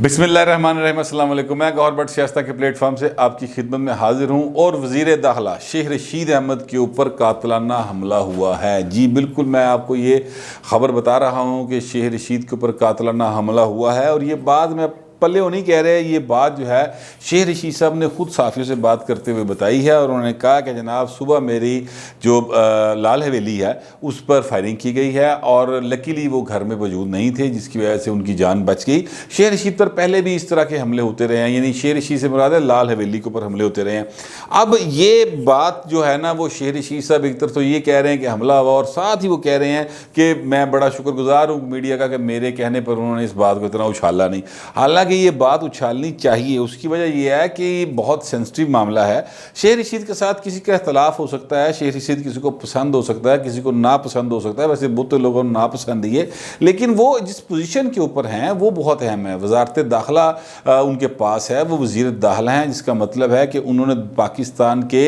बिस्मिल्लाहिर्रहमानिर्रहीम, अस्सलाम वालेकुम। मैं गौहर बट सियासत के प्लेटफॉर्म से आपकी खिदमत में हाजिर हूँ। और वज़ीर दाखिला शेख रशीद अहमद के ऊपर कातिलाना हमला हुआ है। जी बिल्कुल, मैं आपको ये ख़बर बता रहा हूँ कि शेख रशीद के ऊपर कातिलाना हमला हुआ है। और ये बाद में पल्ले नहीं कह रहे, ये बात जो है शेख रशीद साहब ने ख़ुद साफ़ियों से बात करते हुए बताई है। और उन्होंने कहा कि जनाब सुबह मेरी जो लाल हवेली है उस पर फायरिंग की गई है और लकीली वो घर में मौजूद नहीं थे, जिसकी वजह से उनकी जान बच गई। शेख रशीद पर पहले भी इस तरह के हमले होते रहे हैं, यानी शेख रशीद से मुराद है लाल हवेली के ऊपर हमले होते रहे हैं। अब ये बात जो है ना, वो शेख रशीद साहब एक तरफ तो ये कह रहे हैं कि हमला हुआ, और साथ ही वो कह रहे हैं कि मैं बड़ा शुक्रगुजार हूँ मीडिया का कि मेरे कहने पर उन्होंने इस बात को इतना उछाला नहीं। हालांकि कि ये बात उछालनी चाहिए। उसकी वजह यह है कि बहुत सेंसिटिव मामला है। शेख रशीद के साथ किसी का इख्तलाफ हो सकता है, शेख रशीद किसी को पसंद हो सकता है, किसी को नापसंद हो सकता है। वैसे बहुत लोगों को नापसंद ही है, लेकिन वो जिस पोजीशन के ऊपर हैं वो बहुत अहम है। वजारत दाखिला उनके पास है, वो वज़ीर दाखिला हैं, जिसका मतलब है कि उन्होंने पाकिस्तान के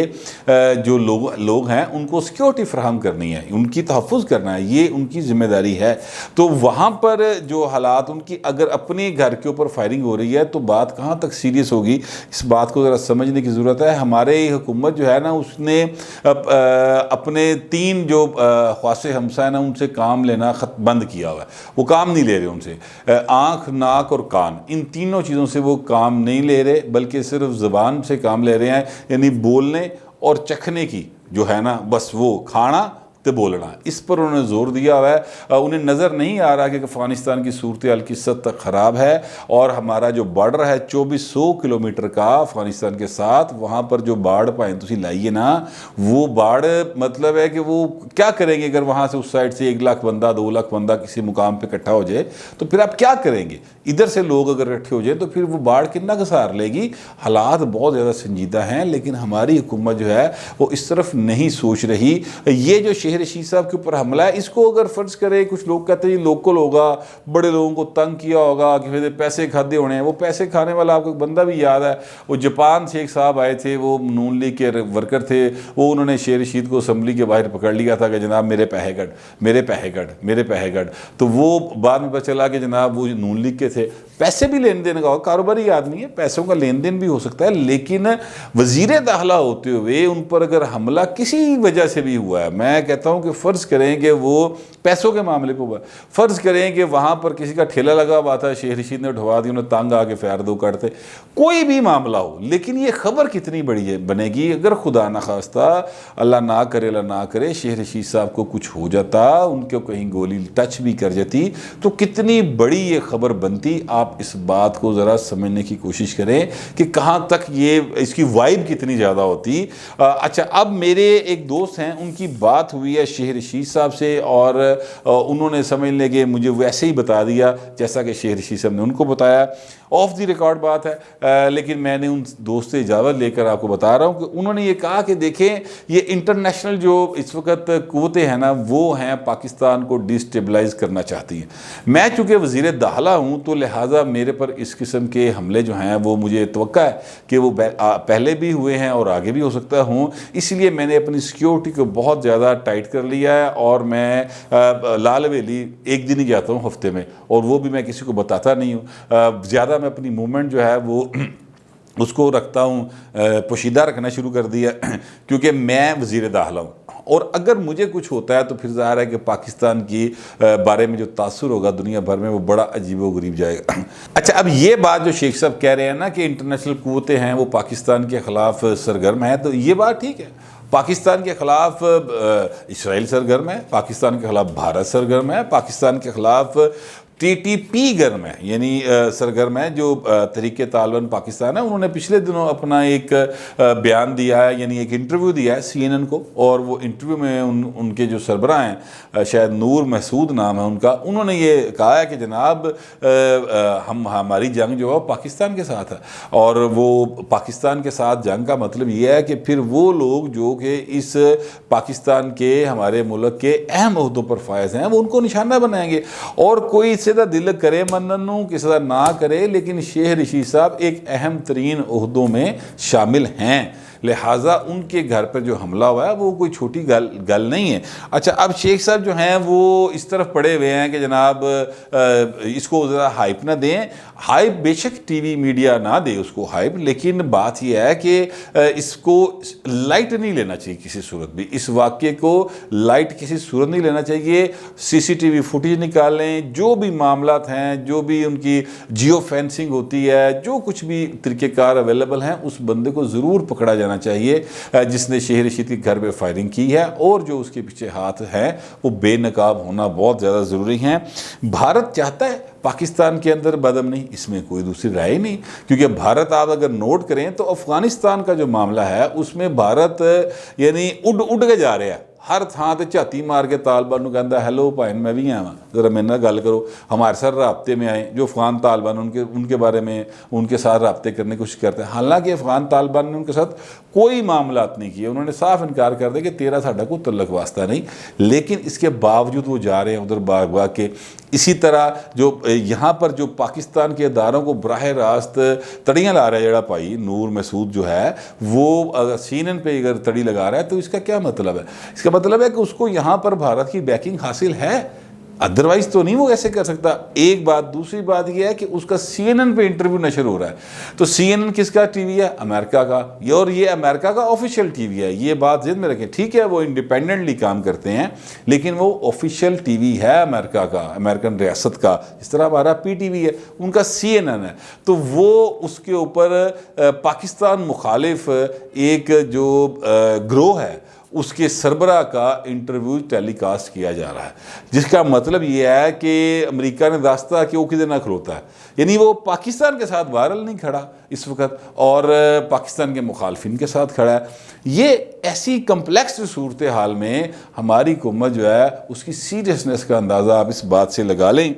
जो लोग हैं उनको सिक्योरिटी फराहम करनी है, उनकी तहफ़्फ़ुज़ करना है, ये उनकी ज़िम्मेदारी है। तो वहाँ पर जो हालात उनकी, अगर अपने घर के ऊपर फायरिंग हो रही है तो बात कहाँ तक सीरियस होगी, इस बात को ज़रा समझने की ज़रूरत है। हमारे हुकूमत जो है ना, उसने अपने 3 जो ख्वासे हमसा है ना, उनसे काम लेना बंद किया हुआ है। वो काम नहीं ले रहे उनसे, आँख, नाक और कान, इन तीनों चीज़ों से वो काम नहीं ले रहे, बल्कि सिर्फ ज़बान से काम ले रहे हैं। यानी बोलने और चखने की जो है ना, बस वो खाना तो बोलना, इस पर उन्होंने ज़ोर दिया हुआ है। उन्हें नज़र नहीं आ रहा कि अफ़गानिस्तान की सूरत हाल किस हद तक ख़राब है। और हमारा जो बॉर्डर है 2400 किलोमीटर का अफ़गानिस्तान के साथ, वहाँ पर जो बाढ़ पाए तुम लाइए ना, वो बाढ़ मतलब है कि वो क्या करेंगे अगर वहाँ से उस साइड से 1 लाख बंदा 2 लाख बंदा किसी मुकाम पर इकट्ठा हो जाए, तो फिर आप क्या करेंगे? इधर से लोग अगर इकट्ठे हो जाए तो फिर वो बाढ़ कितना कसार लेगी। हालात बहुत ज़्यादा संजीदा हैं, लेकिन हमारी हुकूमत जो है वो इस तरफ नहीं सोच रही। ये जो शेख रशीद साहब के ऊपर हमला है, इसको अगर फ़र्ज़ करें, कुछ लोग कहते हैं लोकल होगा, बड़े लोगों को तंग किया होगा, कि फिर पैसे खाते होने हैं। वो पैसे खाने वाला आपको एक बंदा भी याद है, वो जापान से एक साहब आए थे, वो नून लीग के वर्कर थे, वो उन्होंने शेख रशीद को असम्बली के बाहर पकड़ लिया था कि जनाब मेरे पैसे कट, मेरे पैसे कट, मेरे पैसे कट। तो वो बाद में पता चला कि जनाब वो नून लीग के थे। पैसे भी लेन देन का, कारोबारी आदमी है, पैसों का लेन देन भी हो सकता है, लेकिन वज़ीर दाखिला होते हुए उन पर अगर हमला किसी वजह से भी हुआ है, मैं कहता हूँ कि फ़र्ज़ करें कि वो पैसों के मामले पर हुआ, फ़र्ज़ करें कि वहाँ पर किसी का ठेला लगा हुआ था, शेख रशीद ने उठवा दी, उन्हें तंग आके फ़ैर दो काटते, कोई भी मामला हो, लेकिन ये खबर कितनी बड़ी है बनेगी अगर खुदा न खास्ता, अल्लाह ना करे, अल्लाह ना करे, शेख रशीद साहब को कुछ हो जाता, उनको कहीं गोली टच भी कर जाती, तो कितनी बड़ी ये खबर बनती। आप इस बात को ज़रा समझने की कोशिश करें कि कहाँ तक ये इसकी वाइब कितनी ज़्यादा होती। अच्छा, अब मेरे एक दोस्त हैं, उनकी बात हुई है शेख रशीद साहब से, और उन्होंने समझ लें कि मुझे वैसे ही बता दिया जैसा कि शेख रशीद साहब ने उनको बताया। ऑफ द रिकॉर्ड बात है, लेकिन मैंने उन दोस्त से इजाज़त लेकर आपको बता रहा हूँ कि उन्होंने ये कहा कि देखें, ये इंटरनेशनल जो इस वक्त क़ुव्वतें हैं ना, वो हैं पाकिस्तान को डिस्टेबलाइज़ करना चाहती हैं। मैं चूँकि वज़ीर दाखिला हूँ, तो लिहाजा मेरे पर इस किस्म के हमले जो हैं वो मुझे तवक्का है कि वो पहले भी हुए हैं और आगे भी हो सकता हूँ। इसलिए मैंने अपनी सिक्योरिटी को बहुत ज़्यादा टाइट कर लिया है, और मैं लाल हवेली एक दिन ही जाता हूँ हफ्ते में, और वो भी मैं किसी को बताता नहीं हूँ। ज़्यादा मैं अपनी मूवमेंट जो है वो उसको रखता हूँ, पोशीदा रखना शुरू कर दिया, क्योंकि मैं वज़ीर दाखिला हूँ। और अगर मुझे कुछ होता है तो फिर ज़ाहिर है कि पाकिस्तान की बारे में जो तासुर होगा दुनिया भर में, वो बड़ा अजीबो-गरीब जाएगा। अच्छा, अब ये बात जो शेख साहब कह रहे हैं ना कि इंटरनेशनल क़ुव्वतें हैं वो पाकिस्तान के ख़िलाफ़ सरगर्म हैं, तो ये बात ठीक है। पाकिस्तान के ख़िलाफ़ इसराइल सरगर्म है, पाकिस्तान के ख़िलाफ़ भारत सरगर्म है, पाकिस्तान के ख़िलाफ़ TTP गर्म है, यानी सरगर्म है जो तहरीक तालिबान पाकिस्तान है। उन्होंने पिछले दिनों अपना एक बयान दिया है, यानी एक इंटरव्यू दिया है CNN को, और वो इंटरव्यू में उनके जो सरबराह हैं, शायद नूर महसूद नाम है उनका, उन्होंने ये कहा है कि जनाब हमारी जंग जो है पाकिस्तान के साथ है। और वो पाकिस्तान के साथ जंग का मतलब ये है कि फिर वो लोग जो कि इस पाकिस्तान के, हमारे मुल्क के अहम ओहदों पर फायज हैं, वो उनको निशाना बनाएंगे। और कोई किसी का दिल करे मननू, किसी का ना करे, लेकिन शेख रशीद साहब एक अहम तरीन ओहदों में शामिल हैं। लिहाजा उनके घर पर जो हमला हुआ है वो कोई छोटी गल नहीं है। अच्छा, अब शेख साहब जो हैं वो इस तरफ पड़े हुए हैं कि जनाब इसको ज़रा हाइप ना दें। हाइप बेशक टीवी मीडिया ना दे उसको हाइप, लेकिन बात यह है कि इसको लाइट नहीं लेना चाहिए किसी सूरत भी। इस वाक़े को लाइट किसी सूरत नहीं लेना चाहिए। सीसीटीवी फुटेज निकालें, जो भी मामलात हैं, जो भी उनकी जियो फेंसिंग होती है, जो कुछ भी तरीक़ेकार अवेलेबल हैं, उस बंदे को ज़रूर पकड़ा जाना चाहिए जिसने शेख रशीद के घर पर फायरिंग की है, और जो उसके पीछे हाथ है वो बेनकाब होना बहुत ज़्यादा ज़रूरी है। भारत चाहता है पाकिस्तान के अंदर बदअमनी, इसमें कोई दूसरी राय नहीं, क्योंकि भारत आप अगर नोट करें तो अफ़गानिस्तान का जो मामला है उसमें भारत यानी उड़ के जा रहा है। हर थां ते झाती मार के तालिबान को कहता हैलो भाई मैं भी आया ज़रा मेरे नाल गल करो, हमारे साथ राब्ते में आए। जो अफ़गान तालिबान उनके बारे में उनके साथ राब्ते करने की कोशिश करते हैं, हालांकि अफ़गान तालिबान ने उनके साथ कोई मामलात नहीं किए, उन्होंने साफ इनकार कर दिया कि तेरा साडा कोई तल्लक वास्ता नहीं, लेकिन इसके बावजूद वो जा रहे हैं उधर भाग भाग के। इसी तरह जो यहाँ पर जो पाकिस्तान के इदारों को बराह रास्त तड़ियाँ ला रहा है जड़ा भाई नूर मसूद जो है, वो अगर CNN पे अगर तड़ी लगा रहा है तो इसका क्या मतलब है? इसका मतलब है कि उसको यहाँ पर भारत की बैकिंग हासिल है, अदरवाइज तो नहीं वो ऐसे कर सकता। एक बात, दूसरी बात यह है कि उसका CNN पे इंटरव्यू नशर हो रहा है, तो CNN किसका टीवी है? अमेरिका का, और ये अमेरिका का ऑफिशियल टीवी है। ये बात ज़हन में रखें, ठीक है वो इंडिपेंडेंटली काम करते हैं लेकिन वो ऑफिशियल टीवी है अमेरिका का, अमेरिकन रियासत का। जिस तरह हमारा PTV है, उनका CNN है। तो वो उसके ऊपर पाकिस्तान मुखालिफ एक जो ग्रोह है उसके सरबरा का इंटरव्यू टेलीकास्ट किया जा रहा है, जिसका मतलब ये है कि अमेरिका ने रास्ता क्यों किधर ना खलोता है, यानी वो पाकिस्तान के साथ वायरल नहीं खड़ा इस वक्त और पाकिस्तान के मुखालफिन के साथ खड़ा है। ये ऐसी कम्प्लेक्स सूरत हाल में हमारी हुकूमत जो है उसकी सीरियसनेस का अंदाज़ा आप इस बात से लगा लें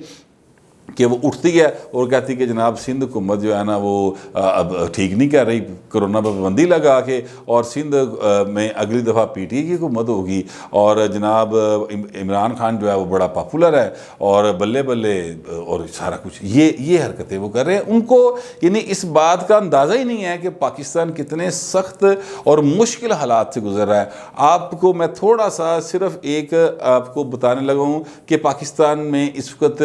कि वो उठती है और कहती है कि जनाब सिंध हुकूमत जो है ना वो अब ठीक नहीं कर रही, कोरोना पर पाबंदी लगा के, और सिंध में अगली दफ़ा PTI की हुकूमत होगी, और जनाब इमरान खान जो है वो बड़ा पॉपुलर है, और बल्ले बल्ले और सारा कुछ ये हरकतें वो कर रहे हैं। उनको यानी इस बात का अंदाज़ा ही नहीं है कि पाकिस्तान कितने सख्त और मुश्किल हालात से गुजर रहा है। आपको मैं थोड़ा सा सिर्फ एक आपको बताने लगा हूँ कि पाकिस्तान में इस वक्त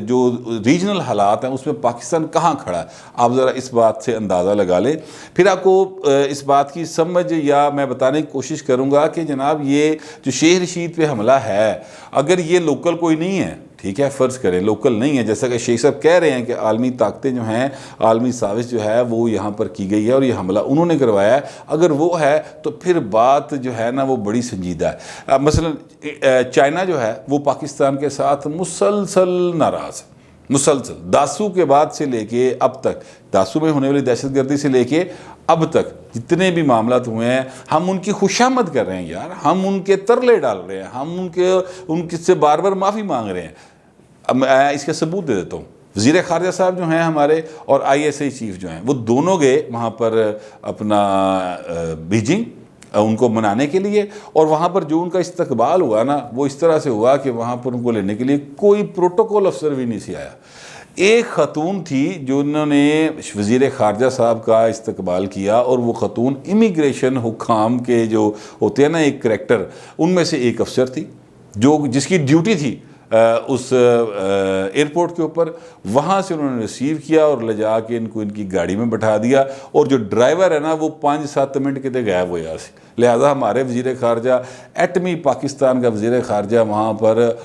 जो रीजनल हालात हैं उसमें पाकिस्तान कहाँ खड़ा है, आप ज़रा इस बात से अंदाज़ा लगा लें। फिर आपको इस बात की समझ या मैं बताने की कोशिश करूँगा कि जनाब ये जो शेख रशीद पे हमला है, अगर ये लोकल कोई नहीं है, ठीक है फ़र्ज़ करें लोकल नहीं है, जैसा कि शेख साहब कह रहे हैं कि आलमी ताकतें जो हैं, आलमी साजिश जो है वो यहाँ पर की गई है और ये हमला उन्होंने करवाया है, अगर वो है तो फिर बात जो है ना वो बड़ी संजीदा है। मसलन चाइना जो है वो पाकिस्तान के साथ मुसलसल नाराज़ है, मुसलसल दासू के बाद से लेके अब तक, दासू में होने वाली दहशतगर्दी से लेके अब तक जितने भी मामलात हुए हैं, हम उनकी खुशामद कर रहे हैं यार, हम उनके तरले डाल रहे हैं, हम उनके से बार बार माफ़ी मांग रहे हैं। अब मैं इसका सबूत दे देता हूँ। वज़ीर ख़ारजा साहब जो हैं हमारे और ISI चीफ जो हैं वो दोनों गए वहाँ पर अपना बीजिंग उनको मनाने के लिए, और वहाँ पर जो उनका इस्तकबाल हुआ ना वो इस तरह से हुआ कि वहाँ पर उनको लेने के लिए कोई प्रोटोकॉल अफसर भी नहीं से आया। एक ख़तून थी जो उन्होंने वज़ीर ख़ारजा साहब का इस्तकबाल किया, और वो ख़तून इमिग्रेशन हुकाम के जो होते हैं ना एक करैक्टर, उनमें से एक अफसर थी जो जिसकी ड्यूटी थी उस एयरपोर्ट के ऊपर। वहाँ से उन्होंने रिसीव किया और ले जा के इनको इनकी गाड़ी में बैठा दिया, और जो ड्राइवर है ना वो 5-7 मिनट के गायब हो यहाँ से। लिहाजा हमारे वज़ीर ख़ारजा, एटमी पाकिस्तान का वज़ीर ख़ारजा वहाँ पर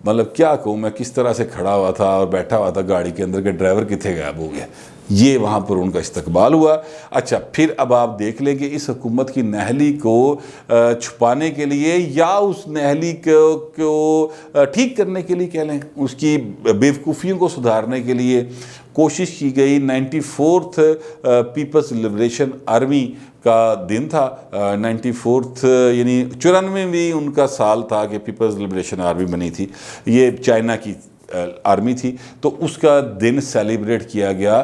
मतलब क्या कहूँ मैं किस तरह से खड़ा हुआ था और बैठा हुआ था गाड़ी के अंदर के ड्राइवर कितने गायब हो गया, ये वहाँ पर उनका इस्तकबाल हुआ। अच्छा, फिर अब आप देख लें कि इस हुकूमत की नहली को छुपाने के लिए या उस नहली को ठीक करने के लिए कह लें, उसकी बेवकूफ़ियों को सुधारने के लिए कोशिश की गई। 94th पीपल्स लिबरेशन आर्मी का दिन था, 94th यानी 94वीं उनका साल था कि पीपल्स लिबरेशन आर्मी बनी थी, ये चाइना की आर्मी थी, तो उसका दिन सेलिब्रेट किया गया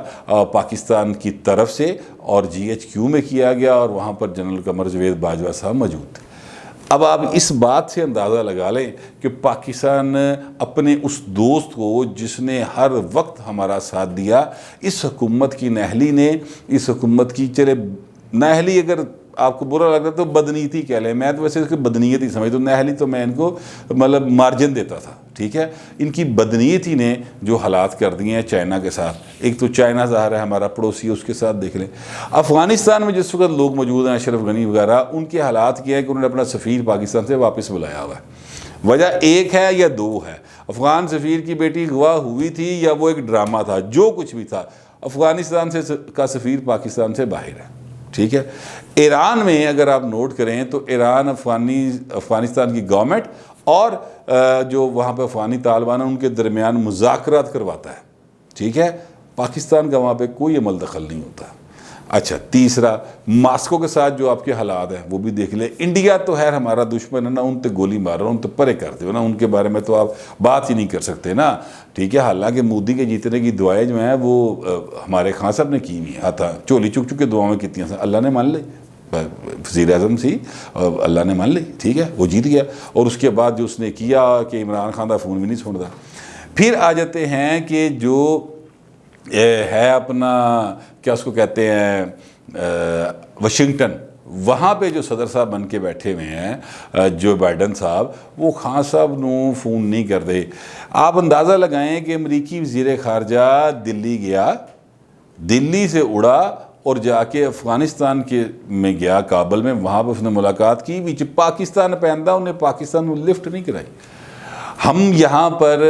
पाकिस्तान की तरफ से और GHQ में किया गया, और वहाँ पर जनरल कमर जावेद बाजवा साहब मौजूद थे। अब आप इस बात से अंदाज़ा लगा लें कि पाकिस्तान अपने उस दोस्त को जिसने हर वक्त हमारा साथ दिया, इस हुकूमत की नहली ने, इस हुकूमत की चले नहली अगर आपको बुरा लगता है तो बदनीति कह लें, मैं तो वैसे इसकी बदनीयत ही समझता हूँ, नहली तो मैं इनको मतलब मार्जिन देता था, ठीक है। इनकी बदनीयती ने जो हालात कर दिए हैं चाइना के साथ, एक तो चाइना ज़ाहिर है हमारा पड़ोसी, उसके साथ देख लें। अफ़गानिस्तान में जिस वक्त लोग मौजूद हैं, अशरफ गनी वगैरह, उनके हालात क्या है कि उन्होंने अपना सफ़ीर पाकिस्तान से वापस बुलाया हुआ है। वजह एक है या दो है, अफ़गान सफ़ीर की बेटी अगवा हुई थी या वो एक ड्रामा था, जो कुछ भी था, अफ़गानिस्तान से का सफ़ीर पाकिस्तान से बाहर है, ठीक है। ईरान में अगर आप नोट करें तो ईरान अफ़गानिस्तान की गवर्नमेंट और जो वहाँ पर अफ़गानी तालिबान है उनके दरमियान मुज़ाकरात करवाता है, ठीक है। पाकिस्तान का वहाँ पे कोई अमल दखल नहीं होता। अच्छा, तीसरा, मास्को के साथ जो आपके हालात हैं वो भी देख लें। इंडिया तो है हमारा दुश्मन है ना, उन पर गोली मार रहा, उन तो परे करते हो ना, उनके बारे में तो आप बात ही नहीं कर सकते ना, ठीक है। हालांकि मोदी के जीतने की दुआएं जो हैं वो हमारे खान साहब ने की हुई, आता झोली चुक चुके दुआएं कितनी, अल्लाह ने मान ली, वज़ीर आज़म सी अल्लाह ने मान ली, ठीक है, वो जीत गया। और उसके बाद जो उसने किया कि इमरान खान का फ़ोन भी नहीं सुनता। फिर आ जाते हैं कि जो है अपना क्या उसको कहते हैं वाशिंगटन, वहाँ पे जो सदर साहब बन के बैठे हुए हैं जो बाइडन साहब, वो खान साहब नू फ़ोन नहीं करते। आप अंदाज़ा लगाएं कि अमरीकी वज़ीर ख़ारजा दिल्ली गया, दिल्ली से उड़ा और जाके अफ़गानिस्तान के में गया काबुल में, वहाँ पर उसने मुलाकात की, बीच पाकिस्तान पैंदा, उन्हें पाकिस्तान में लिफ्ट नहीं कराई। हम यहाँ पर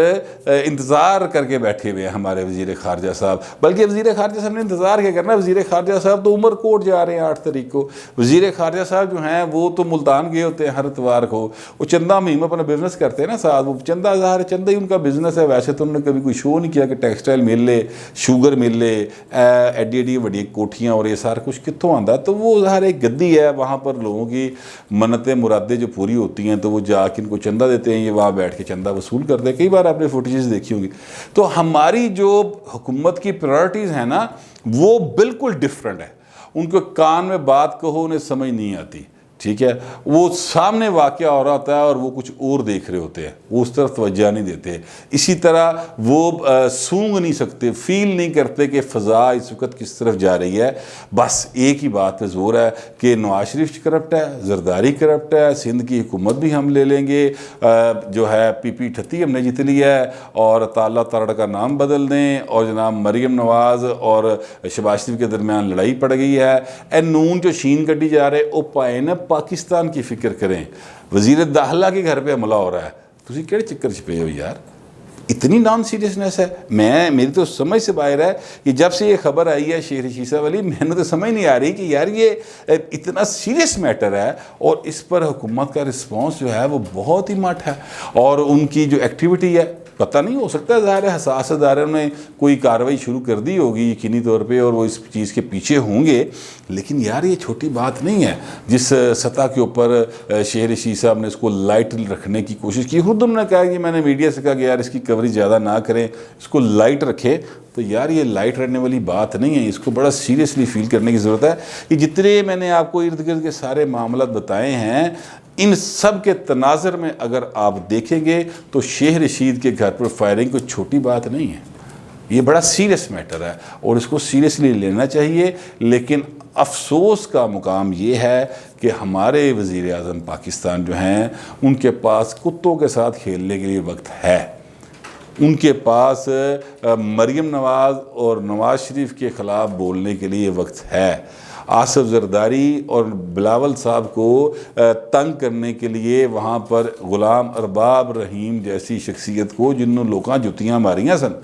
इंतज़ार करके बैठे हुए हैं हमारे वज़ीर ख़ारजा साहब, बल्कि वज़ीर ख़ारजा साहब ने इंतज़ार क्या करना, वज़ीर ख़ारजा साहब तो उमरकोट जा रहे हैं 8 तारीख को। वज़ीर ख़ारजा साहब जो हैं वो तो मुल्तान गए होते हैं हर इतवार को, वो चंदा मुहिम अपना बिज़नेस करते हैं ना साथ, वो चंदा ज़ाहिर चंदा ही उनका बिज़नेस है। वैसे तो उन्होंने कभी कोई शो नहीं किया कि टेक्सटाइल मिल ले, शुगर मिल ले, एडी एडी बड़ी कोठियाँ और ये सारा कुछ कितों आता। तो वो ज़ाहिर एक गद्दी है, वहाँ पर लोगों की मन्नतें मुरादें जो पूरी होती हैं तो वो जाके इनको चंदा देते हैं, ये वहाँ बैठ के चंदा वसूल करते हैं। कई बार आपने फुटेजेस देखी होंगी। तो हमारी जो हुकूमत की प्रायोरिटीज़ हैं ना वो बिल्कुल डिफरेंट है। उनको कान में बात कहो उन्हें समझ नहीं आती, ठीक है। वो सामने वाक़या हो रहा होता है और वो कुछ और देख रहे होते हैं, वो उस तरफ तवज्जो नहीं देते। इसी तरह वो सूंघ नहीं सकते, फील नहीं करते कि फ़ज़ा इस वक्त किस तरफ जा रही है। बस एक ही बात पे जोर है कि नवाज शरीफ करप्ट है, जरदारी करप्ट है, सिंध की हुकूमत भी हम ले लेंगे, जो है PP-38 हमने जीत लिया है, और ताला तारड़ का नाम बदल दें, और जनाब मरीम नवाज़ और शहबाज शरीफ के दरमियान लड़ाई पड़ गई है। ए नून जो शीन कटी जा रहे ओ पाए ना पाकिस्तान की फिक्र करें। वज़ीर दाखिला के घर पे हमला हो रहा है, तुसी केड़े चक्कर च पे हो यार, इतनी नॉन सीरियसनेस है। मेरी तो समझ से बाहर है कि जब से ये खबर आई है शेर शीसा वाली, मैंने तो समझ नहीं आ रही कि यार ये इतना सीरियस मैटर है और इस पर हुकूमत का रिस्पॉन्स जो है वो बहुत ही मठ है। और उनकी जो एक्टिविटी है, पता नहीं, हो सकता है ज़ाहिर है हसास अदारों ने कोई कार्रवाई शुरू कर दी होगी यकीनी तौर पे और वो इस चीज़ के पीछे होंगे, लेकिन यार ये छोटी बात नहीं है। जिस सतह के ऊपर शेर रशीद साहब ने इसको लाइट रखने की कोशिश की, खुद उन्होंने कहा कि मैंने मीडिया से कहा कि यार इसकी कवरेज ज़्यादा ना करें, इसको लाइट रखें। तो यार ये लाइट रहने वाली बात नहीं है, इसको बड़ा सीरियसली फील करने की ज़रूरत है। कि जितने मैंने आपको इर्द गिर्द के सारे मामला बताए हैं, इन सब के तनाज़र में अगर आप देखेंगे तो शेर रशीद के घर पर फायरिंग कोई छोटी बात नहीं है, ये बड़ा सीरियस मैटर है और इसको सीरियसली लेना चाहिए। लेकिन अफसोस का मुकाम ये है कि हमारे वज़ीर आज़म पाकिस्तान जो हैं उनके पास कुत्तों के साथ खेलने के लिए वक्त है। उनके पास मरीम नवाज़ और नवाज़ शरीफ के ख़िलाफ़ बोलने के लिए वक्त है। आसिफ जरदारी और बिलावल साहब को तंग करने के लिए वहाँ पर ग़ुलाम अरबाब रहीम जैसी शख्सियत को, जिन्होंने लोगों जुतियाँ मारियाँ सन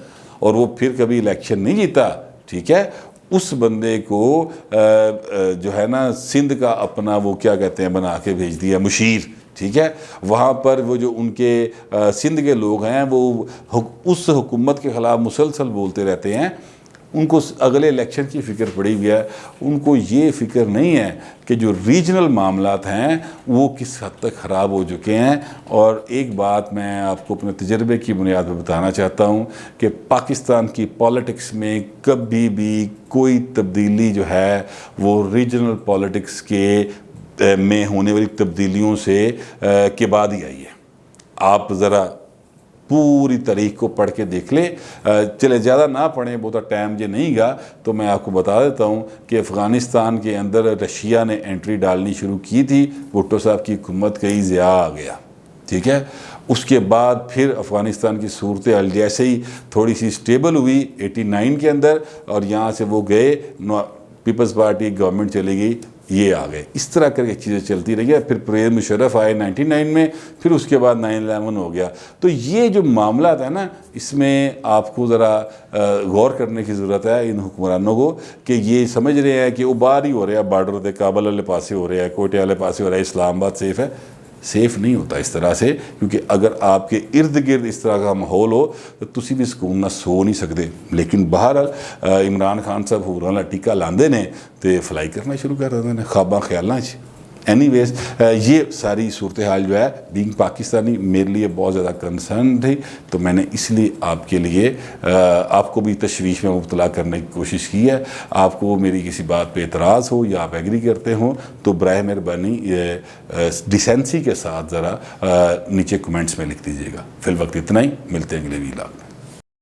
और वो फिर कभी इलेक्शन नहीं जीता, ठीक है, उस बंदे को जो है ना सिंध का अपना वो क्या कहते हैं बना के भेज दिया मुशीर, ठीक है। वहाँ पर वो जो उनके सिंध के लोग हैं वो उस हुकूमत के ख़िलाफ़ मुसलसल बोलते रहते हैं। उनको अगले इलेक्शन की फ़िक्र पड़ी हुई है, उनको ये फ़िक्र नहीं है कि जो रीजनल मामलात हैं वो किस हद तक ख़राब हो चुके हैं। और एक बात मैं आपको अपने तजर्बे की बुनियाद पर बताना चाहता हूँ कि पाकिस्तान की पॉलिटिक्स में कभी भी कोई तब्दीली जो है वो रीजनल पॉलिटिक्स के में होने वाली तब्दीलियों से के बाद ही आई है। आप ज़रा पूरी तारीख को पढ़ के देख ले। चले ज़्यादा ना पढ़ें, बहुत टाइम जो नहीं गा, तो मैं आपको बता देता हूँ कि अफ़गानिस्तान के अंदर रशिया ने एंट्री डालनी शुरू की थी, भुट्टो साहब की हुकूमत कहीं ज़िया आ गया, ठीक है। उसके बाद फिर अफ़गानिस्तान की सूरत हाल जैसे ही थोड़ी सी स्टेबल हुई 89 के अंदर, और यहाँ से वो गए, पीपल्स पार्टी गवर्नमेंट चली गई, ये आ गए। इस तरह करके चीज़ें चलती रही है। फिर परवेज़ मुशर्रफ आए 99 में, फिर उसके बाद 9/11 हो गया। तो ये जो मामला है ना, इसमें आपको ज़रा गौर करने की ज़रूरत है इन हुक्मरानों को, कि ये समझ रहे हैं कि उबार ही हो रहा है, बार्डर के काबल वाले पासे हो रहा है, कोयटे वाले पासे हो रहा है, इस्लामाबाद सेफ़ है। सेफ़ नहीं होता इस तरह से, क्योंकि अगर आपके इर्द गिर्द इस तरह का माहौल हो तो तुसी भी सुकून ना सो नहीं सकते। लेकिन बहरहाल इमरान खान साहब होरां दा टीका लांदे ने तो फ्लाई करना शुरू कर देते हैं ख्वाबां ख्यालों च। एनीवेज ये सारी सूरत हाल जो है बीइंग पाकिस्तानी मेरे लिए बहुत ज़्यादा कंसर्न थी, तो मैंने इसलिए आपके लिए आपको भी तशवीश में मुब्तला करने की कोशिश की है। आपको मेरी किसी बात पे एतराज़ हो या आप एग्री करते हो तो बराए मेहरबानी डिसेंसी के साथ ज़रा नीचे कमेंट्स में लिख दीजिएगा। फिल वक्त इतना ही, मिलते हैं अगले वीलॉग में।